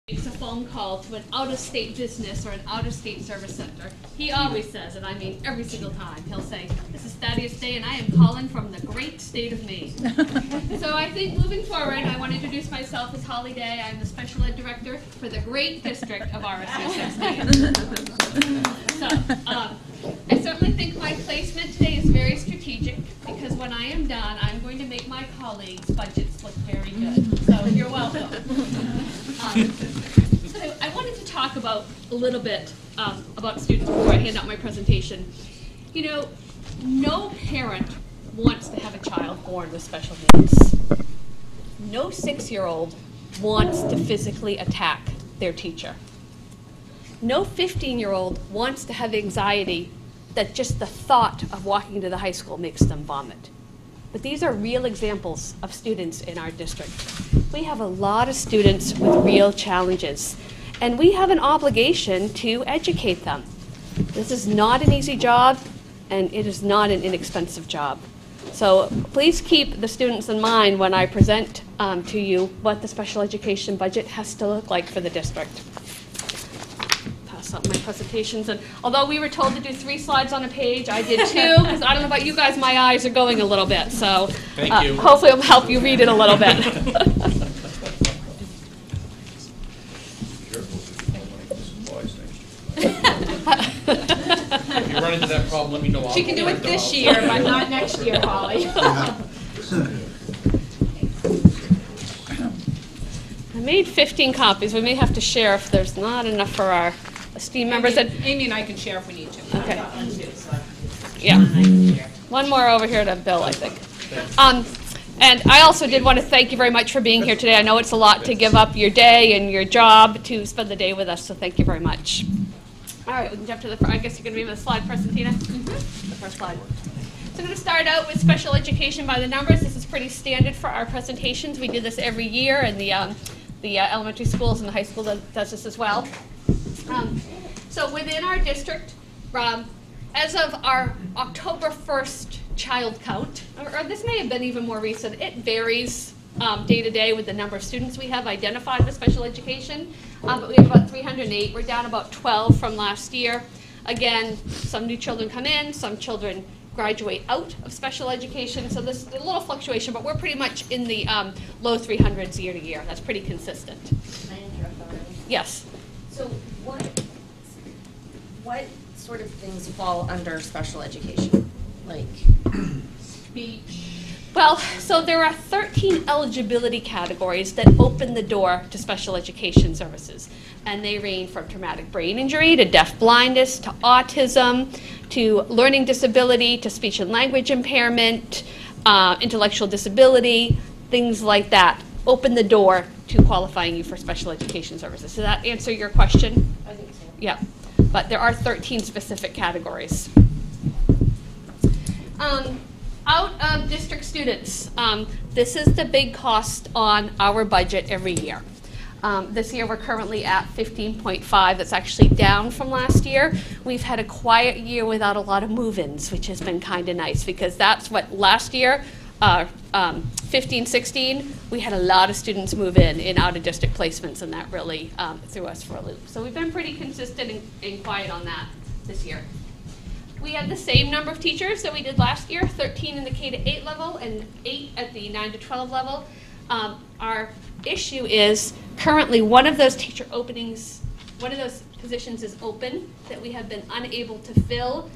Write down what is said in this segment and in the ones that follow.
makes a phone call to an out-of-state business or an out-of-state service center, he always says, and I mean every single time, he'll say, "This is Thaddeus Day and I am calling from the great state of Maine." So I think moving forward, I want to introduce myself as Holly Day. I'm the Special Ed Director for the great district of RSU 16. So I certainly think my placement today is very strategic because when I am done, I'm going to make my colleagues' budgets look very good. So you're welcome. So I wanted to talk about a little bit about students before I hand out my presentation. You know, no parent wants to have a child born with special needs. No 6-year-old wants to physically attack their teacher. No 15-year-old wants to have anxiety that just the thought of walking to the high school makes them vomit. But these are real examples of students in our district. We have a lot of students with real challenges, and we have an obligation to educate them. This is not an easy job, and it is not an inexpensive job. So please keep the students in mind when I present to you what the special education budget has to look like for the district. Pass out my presentations, and although we were told to do 3 slides on a page, I did 2, because I don't know about you guys, my eyes are going a little bit, so hopefully it'll help you read it a little bit. If you run into that problem, let me know. She can do it this year, but not next year, Holly. I made 15 copies. We may have to share if there's not enough for our esteemed members. Amy and I can share if we need to. Okay. Yeah. One more over here to Bill, I think. And I also did want to thank you very much for being here today. I know it's a lot to give up your day and your job to spend the day with us, so thank you very much. All right, we can jump to the, I guess you're going to be with the slide first, Tina? The first slide. So I'm going to start out with special education by the numbers. This is pretty standard for our presentations. We do this every year, and the elementary schools and the high school does this as well. So within our district, as of our October 1st child count, or this may have been even more recent, it varies day to day with the number of students we have identified with special education, but we have about 308. We're down about 12 from last year. Again, some new children come in, some children graduate out of special education, so there's a little fluctuation, but we're pretty much in the low 300s year to year. That's pretty consistent. Can I interrupt already? Yes. So what sort of things fall under special education? Like Speech. Well, so there are 13 eligibility categories that open the door to special education services. And they range from traumatic brain injury to deaf blindness to autism to learning disability to speech and language impairment, intellectual disability, things like that. Open the door to qualifying you for special education services. Does that answer your question? I think so. Yeah. But there are 13 specific categories. Out of district students, this is the big cost on our budget every year. This year we're currently at 15.5. That's actually down from last year. We've had a quiet year without a lot of move-ins, which has been kind of nice because that's what last year, 15-16, we had a lot of students move in out-of-district placements, and that really threw us for a loop. So we've been pretty consistent and quiet on that this year. We have the same number of teachers that we did last year, 13 in the K-8 level and 8 at the 9-12 level. Our issue is currently one of those teacher openings, one of those positions is open that we have been unable to fill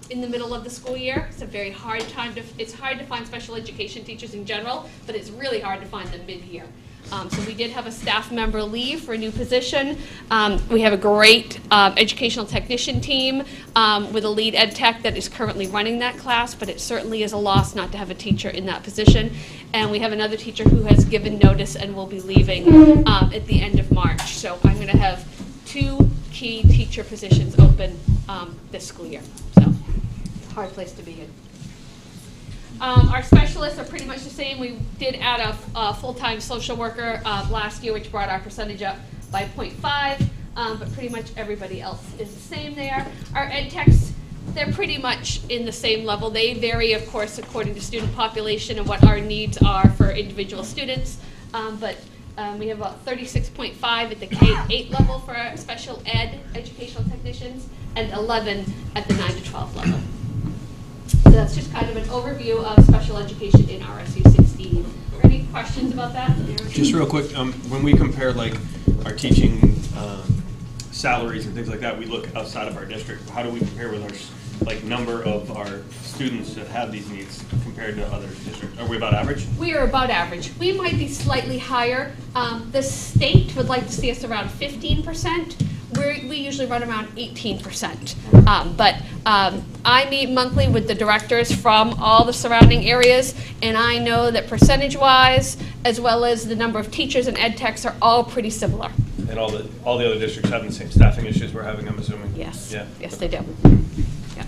in the middle of the school year. It's a very hard time it's hard to find special education teachers in general, but it's really hard to find them mid-year. So we did have a staff member leave for a new position. We have a great educational technician team with a lead ed tech that is currently running that class, but it certainly is a loss not to have a teacher in that position. And we have another teacher who has given notice and will be leaving at the end of March. So I'm going to have 2 key teacher positions open this school year. So hard place to be in. Our specialists are pretty much the same. We did add a full-time social worker last year, which brought our percentage up by 0.5, but pretty much everybody else is the same there. Our ed techs, they're pretty much in the same level. They vary, of course, according to student population and what our needs are for individual students, but We have about 36.5 at the K-8 level for our special ed educational technicians, and 11 at the 9 to 12 level. So that's just kind of an overview of special education in RSU 16. Any questions about that? Just real quick, when we compare like our teaching salaries and things like that, we look outside of our district. How do we compare with our like number of our students that have these needs compared to other districts? Are we about average? We are about average. We might be slightly higher. The state would like to see us around 15%. We usually run around 18%. But I meet monthly with the directors from all the surrounding areas, and I know that percentage-wise, as well as the number of teachers and ed techs, are all pretty similar. And all the other districts having the same staffing issues we're having, I'm assuming? Yes. Yeah. Yes, they do. Yeah.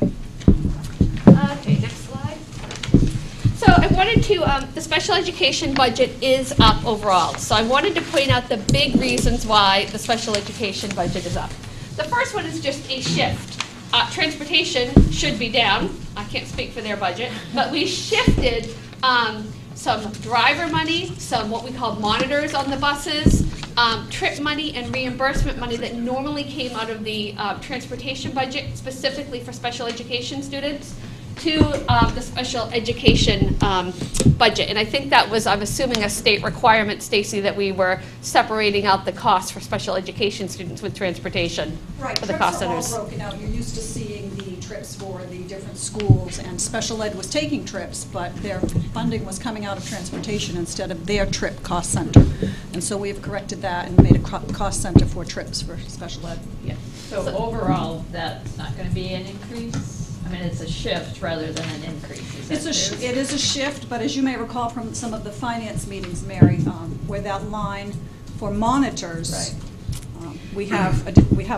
Okay, next slide. So I wanted to, the special education budget is up overall. So I wanted to point out the big reasons why the special education budget is up. The first one is just a shift. Transportation should be down. I can't speak for their budget, but we shifted some driver money, some what we call monitors on the buses, trip money and reimbursement money that normally came out of the transportation budget specifically for special education students to the special education budget. And I think that was, I'm assuming, a state requirement, Stacy, that we were separating out the costs for special education students with transportation Right, for the trips cost are all centers. broken out. You're used to seeing the trips for the different schools, and special ed was taking trips, but their funding was coming out of transportation instead of their trip cost center. And so we have corrected that and made a cost center for trips for special ed. Yeah. So overall, that's not going to be an increase? I mean, it's a shift rather than an increase. Is that true? It is a shift, but as you may recall from some of the finance meetings, Mary, where that line for monitors, Right. we have,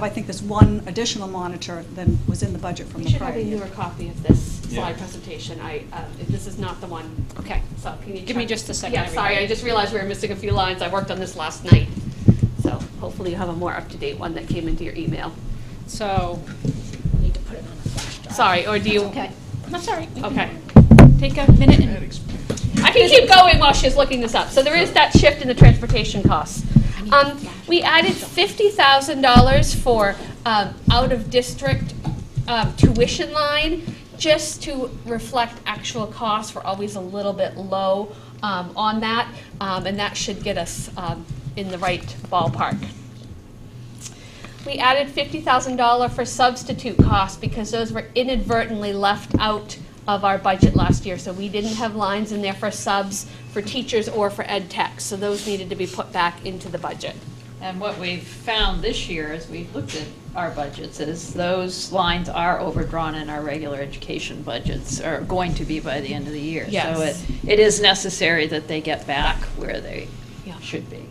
I think, this one additional monitor than was in the budget from We the should have prior a year. newer copy of this slide Yeah. presentation. If this is not the one. Okay, so can you Give me check? just a second, Yeah, sorry, everybody. I just realized we were missing a few lines. I worked on this last night. So hopefully you have a more up-to-date one that came into your email. So, I need to put it on the flash drive. Sorry, or do you? Okay. That's all right. Okay. Take a minute and I can keep going while she's looking this up. So there is that shift in the transportation costs. We added $50,000 for out-of-district tuition line just to reflect actual costs. We're always a little bit low on that, and that should get us in the right ballpark. We added $50,000 for substitute costs because those were inadvertently left out of our budget last year. So we didn't have lines in there for subs for teachers or for ed techs. So those needed to be put back into the budget. And what we've found this year as we've looked at our budgets is those lines are overdrawn in our regular education budgets, are going to be by the end of the year. Yes. So it is necessary that they get back where they Yeah. should be.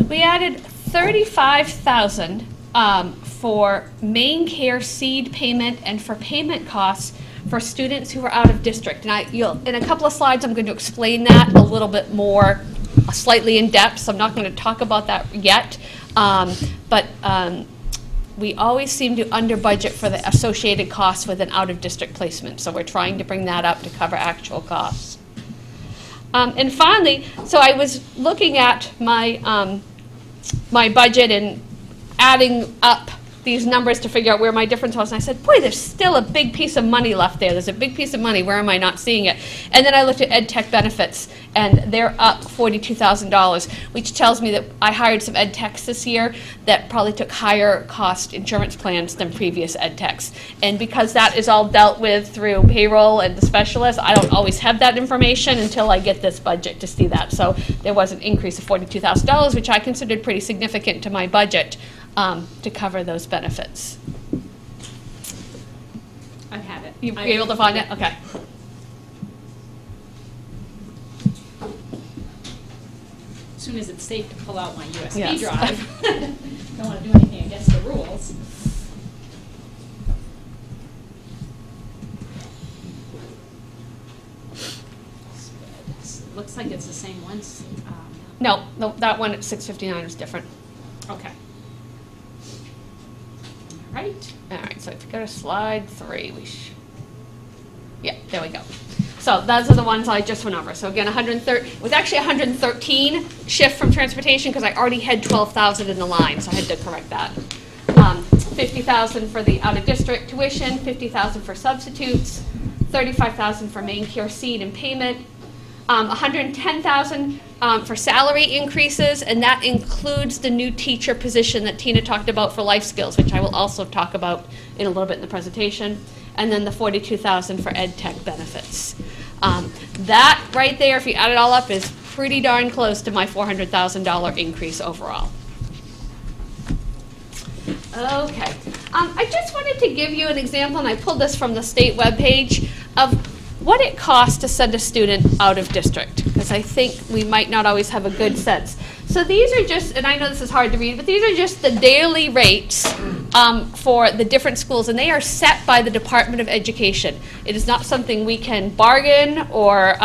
We added $35,000 for main care seed payment and for payment costs for students who are out of district. And in a couple of slides, I'm going to explain that a little bit more, slightly in depth. So I'm not going to talk about that yet. But we always seem to under budget for the associated costs with an out of district placement. So we're trying to bring that up to cover actual costs. And finally, so I was looking at my my budget and adding up these numbers to figure out where my difference was, and I said, boy, there's still a big piece of money left there. There's a big piece of money. Where am I not seeing it? And then I looked at ed tech benefits, and they're up $42,000, which tells me that I hired some ed techs this year that probably took higher cost insurance plans than previous ed techs. And because that is all dealt with through payroll and the specialists, I don't always have that information until I get this budget to see that. So there was an increase of $42,000, which I considered pretty significant to my budget to cover those benefits. I have it. You were able to find it? Okay. As soon as it's safe to pull out my USB Yes. drive. Don't want to do anything against the rules. SPED. Looks like it's the same ones. No, that one at 659 is different. Okay. All right. All right, so if you go to slide 3, yeah, there we go. So those are the ones I just went over. So again, 130, it was actually 113 shift from transportation because I already had 12,000 in the line, so I had to correct that. 50,000 for the out-of-district tuition, 50,000 for substitutes, 35,000 for main care seed and payment, 110,000 for salary increases, and that includes the new teacher position that Tina talked about for life skills, which I will also talk about in a little bit in the presentation, and then the 42,000 for ed tech benefits. That right there, if you add it all up, is pretty darn close to my $400,000 increase overall. Okay, I just wanted to give you an example, and I pulled this from the state webpage, of what it costs to send a student out of district, because I think we might not always have a good sense. So these are just, and I know this is hard to read, but these are just the daily rates for the different schools, and they are set by the Department of Education. It is not something we can bargain or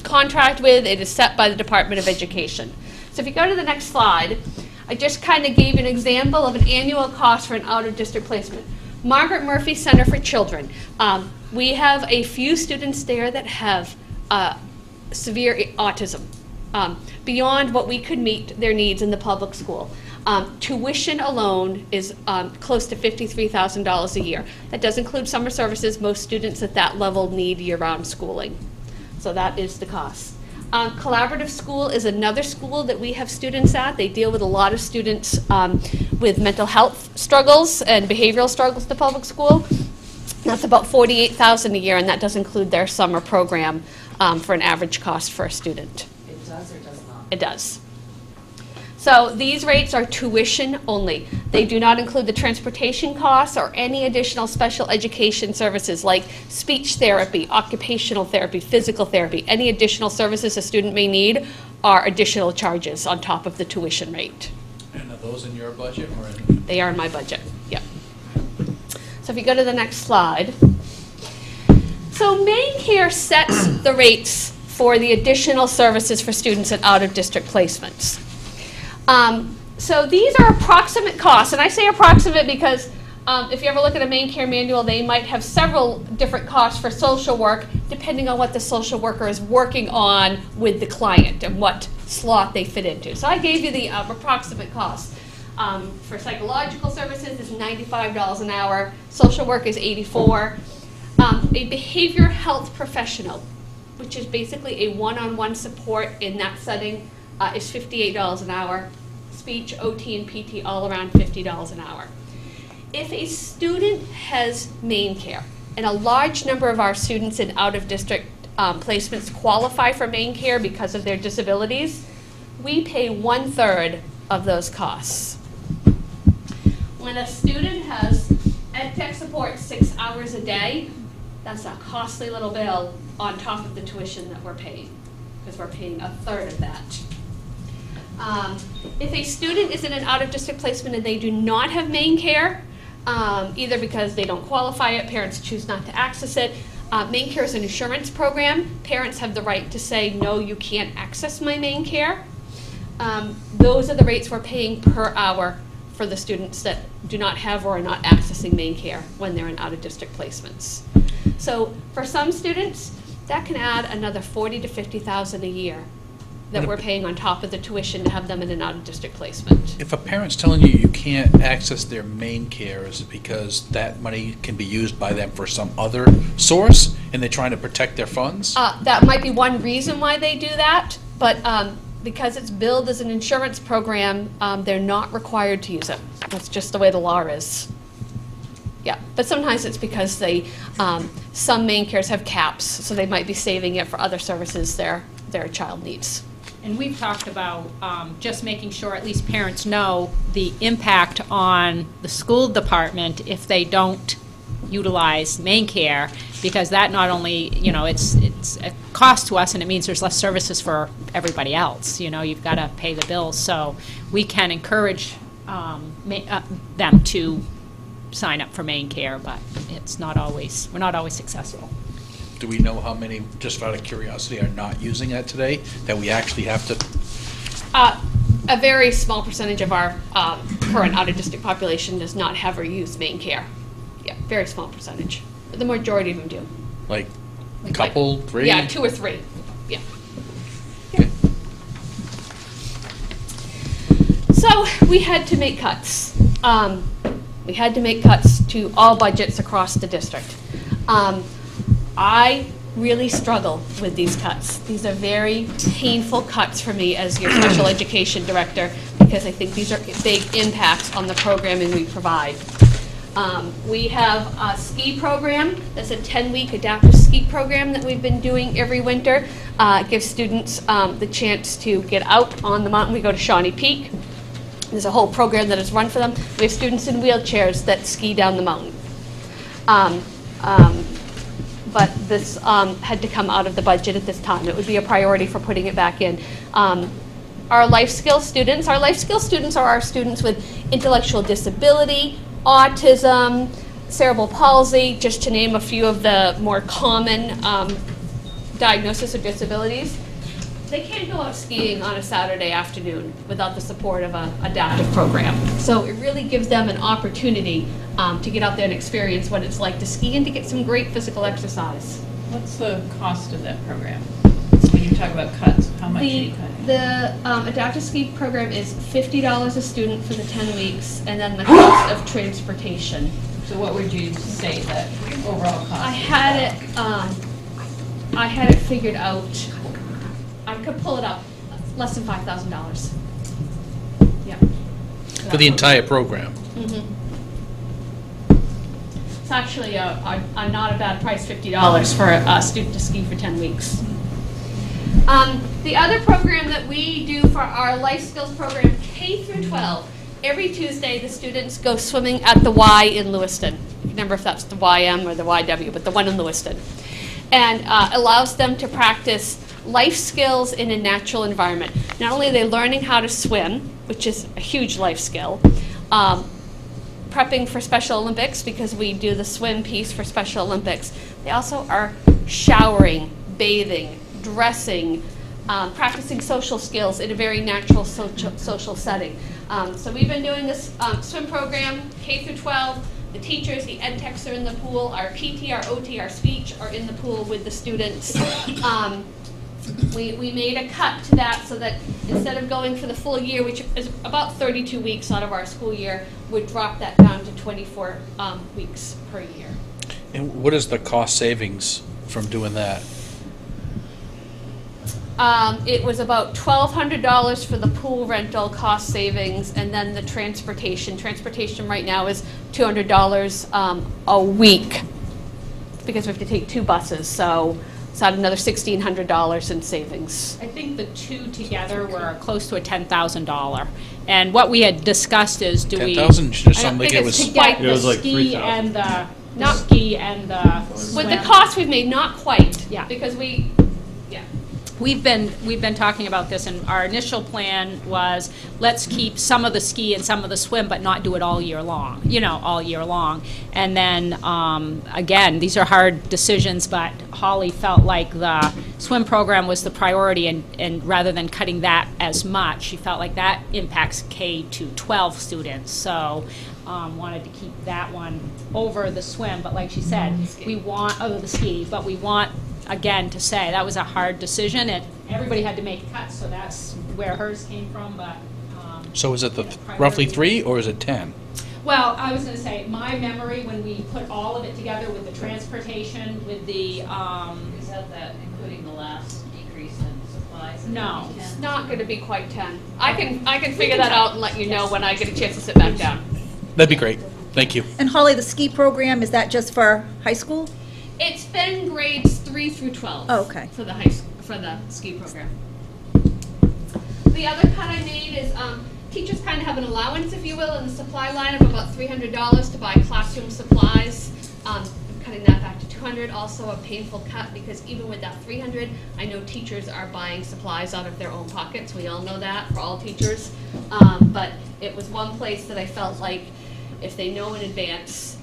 contract with. It is set by the Department of Education. So if you go to the next slide, I just kind of gave an example of an annual cost for an out-of-district placement. Margaret Murphy Center for Children. We have a few students there that have severe autism, beyond what we could meet their needs in the public school. Tuition alone is close to $53,000 a year. That does include summer services. Most students at that level need year-round schooling. So that is the cost. Collaborative School is another school that we have students at. They deal with a lot of students with mental health struggles and behavioral struggles at the public school. That's about $48,000 a year, and that does include their summer program for an average cost for a student. It does or does not? It does. So these rates are tuition only. They do not include the transportation costs or any additional special education services like speech therapy, occupational therapy, physical therapy. Any additional services a student may need are additional charges on top of the tuition rate. And are those in your budget or in? They are in my budget, yep. So if you go to the next slide. So main care sets the rates for the additional services for students in out-of-district placements. So these are approximate costs, and I say approximate because if you ever look at a main care manual, they might have several different costs for social work depending on what the social worker is working on with the client and what slot they fit into. So I gave you the approximate cost. For psychological services is $95 an hour. Social work is $84. A behavior health professional, which is basically a one-on-one support in that setting, is $58 an hour. Speech, OT, and PT all around $50 an hour. If a student has main care, and a large number of our students in out-of-district placements qualify for main care because of their disabilities, we pay 1/3 of those costs. When a student has ed tech support 6 hours a day, that's a costly little bill on top of the tuition that we're paying, because we're paying 1/3 of that. If a student is in an out-of-district placement and they do not have main care, either because they don't qualify it, parents choose not to access it, main care is an insurance program. Parents have the right to say, no, you can't access my main care. Those are the rates we're paying per hour for the students that do not have or are not accessing main care when they're in out-of-district placements. So for some students, that can add another $40,000 to $50,000 a year that we're paying on top of the tuition to have them in an out-of-district placement. If a parent's telling you you can't access their main care, is it because that money can be used by them for some other source and they're trying to protect their funds? That might be one reason why they do that, but because it's billed as an insurance program, they're not required to use it. That's just the way the law is. Yeah, but sometimes it's because they, some main cares have caps, so they might be saving it for other services their child needs. And we've talked about just making sure at least parents know the impact on the school department if they don't utilize main care, because that not only, it's a cost to us and it means there's less services for everybody else. You've got to pay the bills. So we can encourage them to sign up for main care, but we're not always successful. Do we know how many, just out of curiosity, are not using that today, that we actually have to? A very small percentage of our current out-of-district population does not have or use main care. Yeah, very small percentage. But the majority of them do. Like Couple, three? Yeah, 2 or 3, yeah. Okay. So we had to make cuts. We had to make cuts to all budgets across the district. I really struggle with these cuts. These are very painful cuts for me as your special education director, because I think these are big impacts on the programming we provide. We have a ski program. That's a 10-week adaptive ski program that we've been doing every winter. It gives students the chance to get out on the mountain. We go to Shawnee Peak. There's a whole program that is run for them. We have students in wheelchairs that ski down the mountain. But this had to come out of the budget at this time. It would be a priority for putting it back in. Our life skills students are our students with intellectual disability, autism, cerebral palsy, just to name a few of the more common diagnoses or disabilities. They can't go out skiing on a Saturday afternoon without the support of an adaptive program. So it really gives them an opportunity to get out there and experience what it's like to ski and to get some great physical exercise. What's the cost of that program? When you talk about cuts, how much are you cutting? The adaptive ski program is $50 a student for the 10 weeks, and then the cost of transportation. So what would you say that overall cost? I had it figured out. I could pull it up. Less than $5,000. Yeah. For the entire program? Mm-hmm. It's actually a not a bad price, $50 for a student to ski for 10 weeks. The other program that we do for our life skills program, K through 12, every Tuesday the students go swimming at the Y in Lewiston. I can't remember if that's the YM or the YW, but the one in Lewiston. And allows them to practice life skills in a natural environment. Not only are they learning how to swim, which is a huge life skill, prepping for Special Olympics, because we do the swim piece for Special Olympics. They also are showering, bathing, dressing, practicing social skills in a very natural social setting. So we've been doing this swim program, K through 12. The teachers, the ed techs are in the pool. Our PT, our OT, our speech are in the pool with the students. We made a cut to that so that instead of going for the full year, which is about 32 weeks out of our school year, we'd drop that down to 24 weeks per year. And what is the cost savings from doing that? It was about $1,200 for the pool rental cost savings, and then the transportation. Transportation right now is $200 a week because we have to take 2 buses, so it's at another $1,600 in savings. I think the two together were close to a $10,000. And what we had discussed is, do we... 10,000? Just I don't something think it it's was... to get It was like ski 3,000. and the Not- ski and the With the swim. cost we've made, not quite. Yeah. Because we, yeah. We've been talking about this, and our initial plan was, let's keep some of the ski and some of the swim, but not do it all year long, all year long. And then, again, these are hard decisions, but Holly felt like the swim program was the priority, and rather than cutting that as much, she felt like that impacts K to 12 students. So wanted to keep that one over the swim, but like she said, we want, the ski, but we want, again, to say that was a hard decision, and everybody had to make cuts, so that's where hers came from, but... So is it the priority. roughly 3 or is it 10? Well, I was going to say, my memory, when we put all of it together with the transportation, with the... Is that including the last decrease in supplies? No. It's not going to be quite 10. I can figure that out and let you know when I get a chance to sit back down. That'd be great. Thank you. And Holly, the ski program, is that just for high school? It's been grades 3 through 12. Oh, okay. For the for the ski program. The other cut I made is teachers kind of have an allowance, if you will, in the supply line of about $300 to buy classroom supplies. I'm cutting that back to $200. Also a painful cut, because even with that $300, I know teachers are buying supplies out of their own pockets. We all know that for all teachers. But it was one place that I felt like if they know in advance,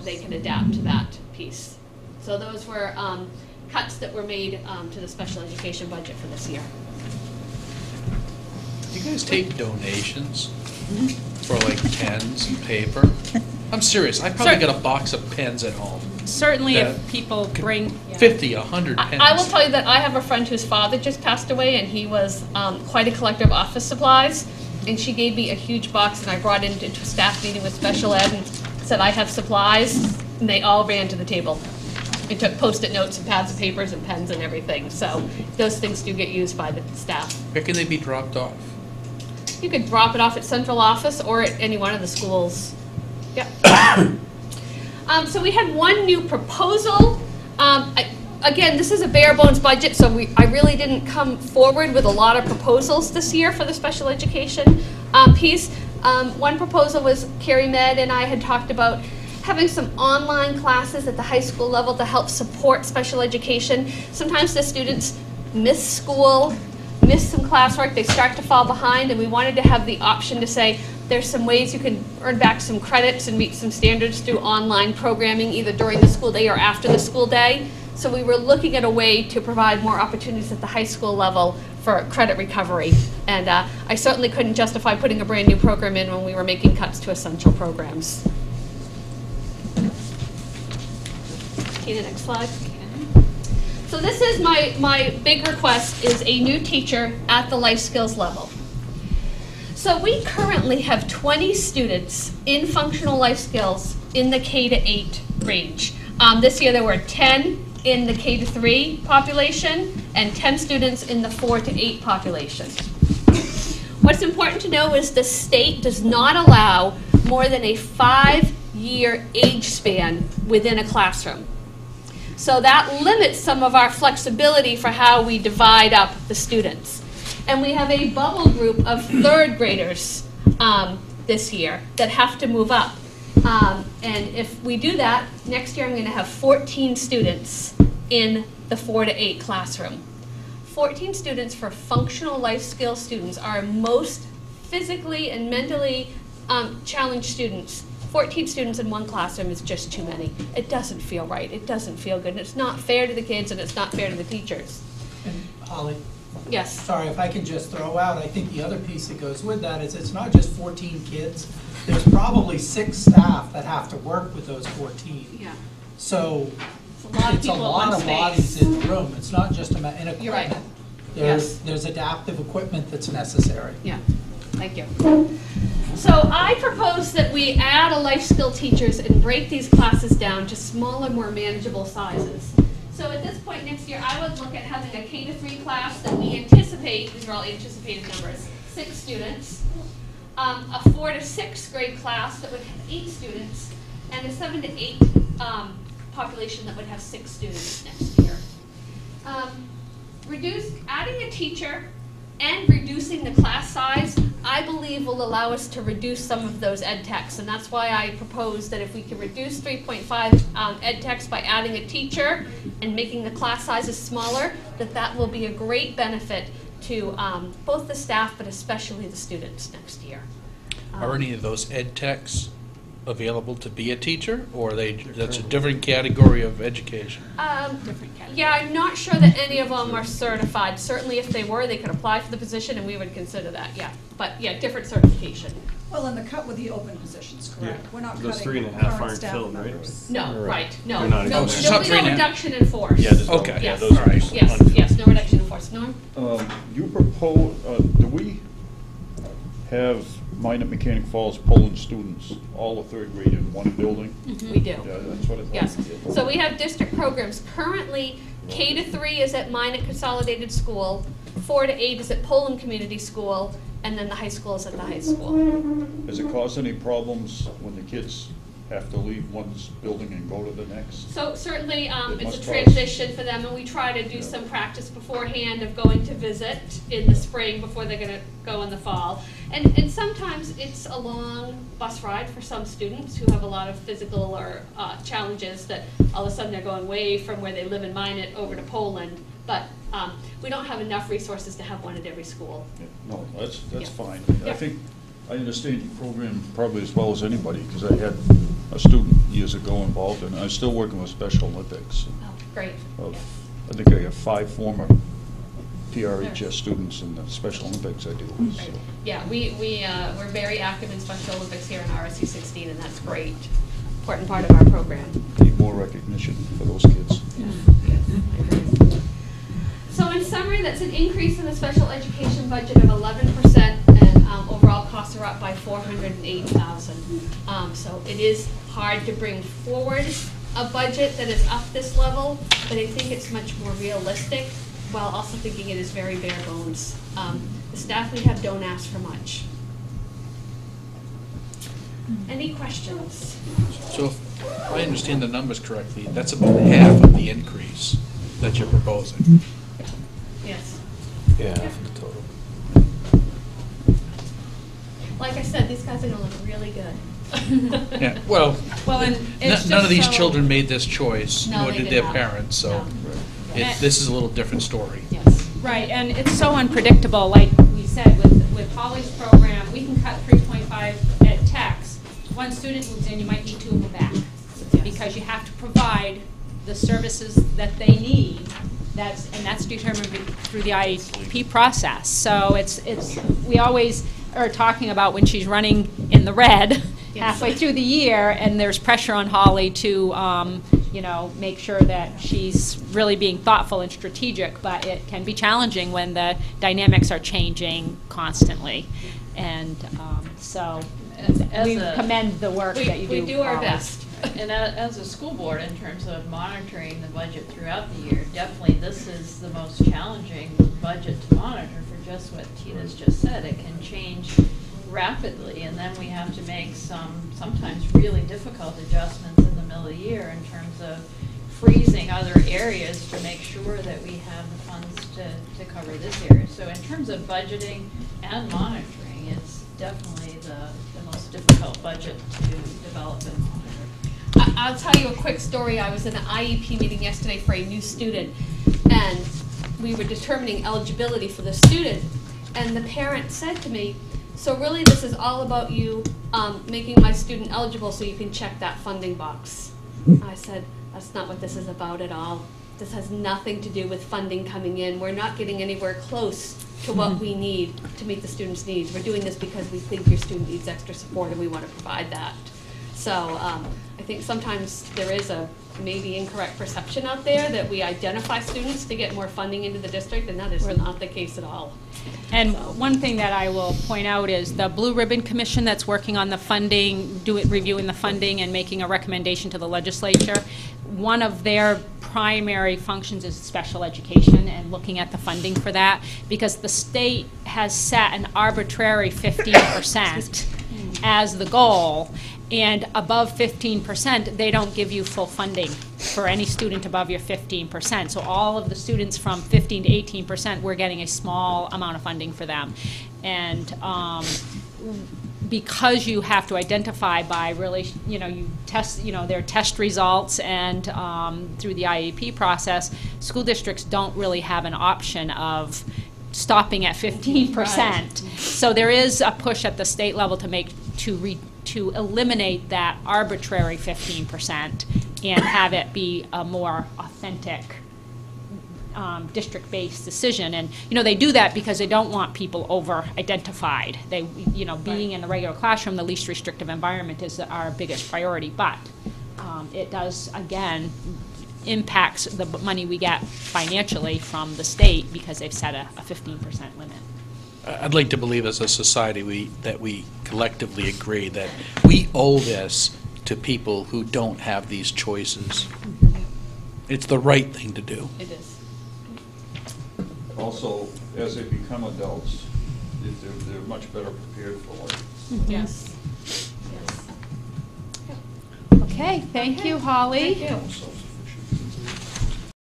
they can adapt to that piece. So those were cuts that were made to the special education budget for this year. Do you guys take donations for like pens and paper? I'm serious. I probably Sure. got a box of pens at home. certainly that if people could- bring. 50, 100 pens. I will tell you that I have a friend whose father just passed away, and he was quite a collector of office supplies. And she gave me a huge box, and I brought it into a staff meeting with special ed and said, I have supplies, and they all ran to the table. They took Post-it notes and pads of papers and pens and everything. So those things do get used by the staff. Where can they be dropped off? You could drop it off at central office or at any one of the schools. Yep. So we had one new proposal. Again, this is a bare bones budget, so I really didn't come forward with a lot of proposals this year for the special education piece. One proposal was Carrie Med and I had talked about having some online classes at the high school level to help support special education. Sometimes the students miss school, miss some classwork, they start to fall behind, and we wanted to have the option to say there's some ways you can earn back some credits and meet some standards through online programming either during the school day or after the school day. So we were looking at a way to provide more opportunities at the high school level for credit recovery. And I certainly couldn't justify putting a brand new program in when we were making cuts to essential programs. Okay, the next slide. So this is my big request is a new teacher at the life skills level. So we currently have 20 students in functional life skills in the K to 8 range. This year there were 10 in the K to 3 population and 10 students in the 4 to 8 population. What's important to know is the state does not allow more than a 5-year age span within a classroom. So that limits some of our flexibility for how we divide up the students. And we have a bubble group of 3rd graders this year that have to move up. And if we do that, next year I'm going to have 14 students in the 4 to 8 classroom. 14 students for functional life skills students are most physically and mentally challenged students. 14 students in one classroom is just too many. It doesn't feel right. It doesn't feel good. And it's not fair to the kids and it's not fair to the teachers. And Holly, Yes. sorry, if I can just throw out, I think the other piece that goes with that is it's not just 14 kids. There's probably 6 staff that have to work with those 14. Yeah. So It's a lot of it's a people lot in one of space. bodies in the room. It's not just in equipment. You're right. There's adaptive equipment that's necessary. Yeah, thank you. So I propose that we add a life skill teachers and break these classes down to smaller, more manageable sizes. So at this point next year, I would look at having a K to 3 class that we anticipate, these are all anticipated numbers, 6 students, a 4 to 6 grade class that would have 8 students, and a 7 to 8 population that would have 6 students next year. Adding a teacher and reducing the class size, I believe will allow us to reduce some of those ed techs, and that's why I propose that if we can reduce 3.5 ed techs by adding a teacher and making the class sizes smaller, that will be a great benefit to both the staff but especially the students next year. Are any of those ed techs available to be a teacher, or are they, that's a different category of education? Yeah, I'm not sure that any of them are certified. Certainly if they were, they could apply for the position and we would consider that, yeah. But yeah, different certification. Well, and the cut with the open positions, correct? Yeah. We're not Those cutting 3.5 current aren't staff filled, right? members. No, right, no. They're not No, included. It's not there'll be no 3.5. reduction in force. Yeah, there's no, Okay. yeah, Yes. those are All right. just Yes, unfilled. yes, no reduction in force. Norm? You propose, do we have Minot Mechanic Falls Poland students, all the 3rd grade in one building? We do. Yeah, that's what I thought. Yes. So we have district programs. Currently, K to 3 is at Minot Consolidated School, 4 to 8 is at Poland Community School, and then the high school is at the high school. Does it cause any problems when the kids have to leave one building and go to the next? So certainly, it's a must cause- transition for them, and we try to do some practice beforehand of going to visit in the spring before they're gonna go in the fall. And sometimes it's a long bus ride for some students who have a lot of physical or challenges that all of a sudden they're going way from where they live in Minot over to Poland. But we don't have enough resources to have one at every school. Yeah, no, that's Yeah. fine. Yeah. I think, I understand your program probably as well as anybody, because I had a student years ago involved, and I'm still working with Special Olympics. Oh, great. I think I have 5 former PRHS students in the Special Olympics I deal with. So. Yeah, we're very active in Special Olympics here in RSU 16, and that's great. Important part of our program. Any more recognition for those kids. So in summary, that's an increase in the special education budget of 11%, and overall costs are up by $408,000. So it is hard to bring forward a budget that is up this level, but I think it's much more realistic, while also thinking it is very bare bones. The staff we have don't ask for much. Any questions? So if I understand the numbers correctly, that's about half of the increase that you're proposing. Yes. Yeah, half of the total. Like I said, these guys are gonna look really good. Yeah, well, and it's none of these just so- children made this choice, No, nor they did did their not. parents, so No. this is a little different story. Yes. Right, and it's so unpredictable, like we said, with Holly's program, we can cut 3.5 at techs. One student moves in, you might need 2 of them back, because you have to provide the services that they need. And that's determined through the IEP process. So we always are talking about when she's running in the red halfway through the year, and there's pressure on Holly to, make sure that she's really being thoughtful and strategic, but it can be challenging when the dynamics are changing constantly. And so we commend the work that you do. We do our Holly. best. And as a school board, in terms of monitoring the budget throughout the year, definitely this is the most challenging budget to monitor for just what Tina's just said. It can change rapidly, and then we have to make sometimes really difficult adjustments in the middle of the year in terms of freezing other areas to make sure that we have the funds to cover this area. So in terms of budgeting and monitoring, it's definitely the most difficult budget to develop and monitor. I'll tell you a quick story. I was in an IEP meeting yesterday for a new student, and we were determining eligibility for the student, and the parent said to me, so really this is all about you making my student eligible so you can check that funding box. I said, that's not what this is about at all. This has nothing to do with funding coming in. We're not getting anywhere close to what we need to meet the student's needs. We're doing this because we think your student needs extra support and we want to provide that. So I think sometimes there is a maybe incorrect perception out there that we identify students to get more funding into the district, and that is not the case at all. And one thing that I will point out is the Blue Ribbon Commission that's working on the funding, reviewing the funding and making a recommendation to the legislature. One of their primary functions is special education and looking at the funding for that, because the state has set an arbitrary 15% as the goal. And above 15%, they don't give you full funding for any student above your 15%. So all of the students from 15 to 18%, we're getting a small amount of funding for them. And because you have to identify by really, you test, their test results and through the IEP process, school districts don't really have an option of stopping at 15%. Right. So there is a push at the state level to eliminate that arbitrary 15% and have it be a more authentic district-based decision. And they do that because they don't want people over-identified. They, being in the regular classroom, the least restrictive environment is our biggest priority. But it does, again, impacts the money we get financially from the state because they've set a 15% limit. I'd like to believe as a society that we collectively agree that we owe this to people who don't have these choices. It's the right thing to do. It is. Also, as they become adults, they're much better prepared for life. Yes. Okay, thank you, Holly. Thank you.